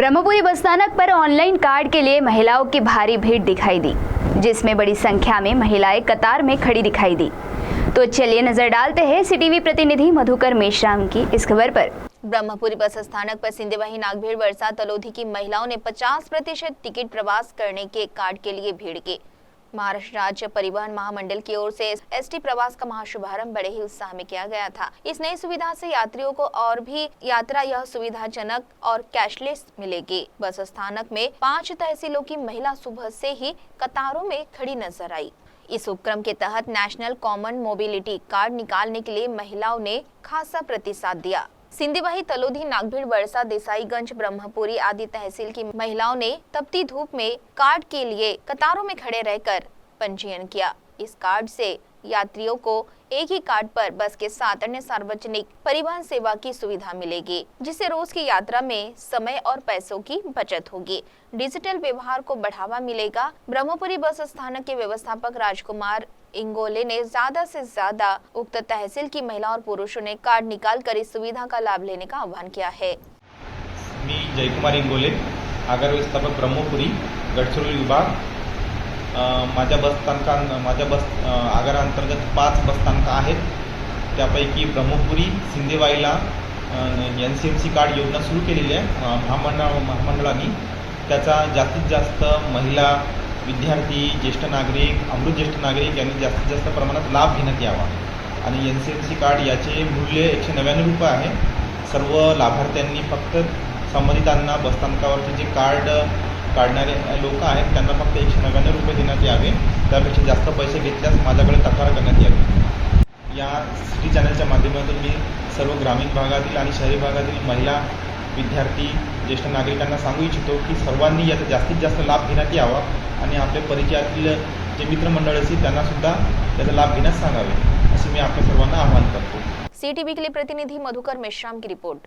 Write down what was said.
ब्रह्मपुरी बस स्थानक पर ऑनलाइन कार्ड के लिए महिलाओं की भारी भीड़ दिखाई दी, जिसमें बड़ी संख्या में महिलाएं कतार में खड़ी दिखाई दी। तो चलिए नजर डालते हैं सीटीवी प्रतिनिधि मधुकर मेश्राम की इस खबर पर। ब्रह्मपुरी बस स्थानक पर सिंदेवाही नागभीड़ वर्षा तलोधी की महिलाओं ने 50% टिकट प्रवास करने के कार्ड के लिए भीड़ की। महाराष्ट्र राज्य परिवहन महामंडल की ओर से एसटी प्रवास का महाशुभारंभ बड़े ही उत्साह में किया गया था। इस नई सुविधा से यात्रियों को और भी यात्रा यह सुविधाजनक और कैशलेस मिलेगी। बस स्थानक में 5 तहसीलों की महिला सुबह से ही कतारों में खड़ी नजर आई। इस उपक्रम के तहत नेशनल कॉमन मोबिलिटी कार्ड निकालने के लिए महिलाओं ने खासा प्रतिसाद दिया। सिंदेवाही तलोधी नागभीड़ वर्षा देसाईगंज ब्रह्मपुरी आदि तहसील की महिलाओं ने तपती धूप में कार्ड के लिए कतारों में खड़े रहकर पंजीयन किया। इस कार्ड से यात्रियों को एक ही कार्ड पर बस के साथ अन्य सार्वजनिक परिवहन सेवा की सुविधा मिलेगी, जिससे रोज की यात्रा में समय और पैसों की बचत होगी। डिजिटल व्यवहार को बढ़ावा मिलेगा। ब्रह्मपुरी बस स्थानक के व्यवस्थापक राजकुमार इंगोले ने ज्यादा से ज्यादा उक्त तहसील की महिला और पुरुषों ने कार्ड निकालकर इस सुविधा का लाभ लेने का आह्वान किया है। मी जयकुमार इंगोले, आगार व्यवस्थापक ब्रह्मपुरी गडचिरोली विभाग। माझ्या बस आगारांतर्गत 5 बस स्थानकं आहेत। त्यापैकी ब्रह्मपुरी सिंदेवाहीला NCMC कार्ड योजना सुरू केलेली आहे महामंडळाने। त्याचा जास्तीत जास्त महिला, विद्यार्थी, ज्येष्ठ नागरिक, अमृत ज्येष्ठ नागरिक यांनी जास्तीत जास्त प्रमाणात लाभ घेण्यात यावा। आणि NCMC कार्ड याचे मूल्य 199 रुपये आहे। सर्व लाभार्थ्यांनी फक्त संबंधितांना बसस्थानकावरचे जे कार्ड काढणारे लोक आहेत त्यांना फक्त 199 रुपये देण्यात यावे। त्यापेक्षा जास्त पैसे घेतल्यास माझ्याकडे तक्रार करण्यात यावी। या सिटी चॅनलच्या माध्यमातून मी सर्व ग्रामीण भागातील आणि शहरी भागातील महिला, विद्यार्थी, ज्येष्ठ नागरिकांना सांगू इच्छितो की सर्वांनी याचा जास्तीत जास्त लाभ घेण्यात यावा आणि आपल्या परिचयातील जे मित्रमंडळ असतील त्यांना सुद्धा त्याचा लाभ घेण्यास सांगावे, असे मी आपल्या सर्वांना आवाहन करतो। सीटीवी के लिए प्रतिनिधि मधुकर मेश्राम की रिपोर्ट।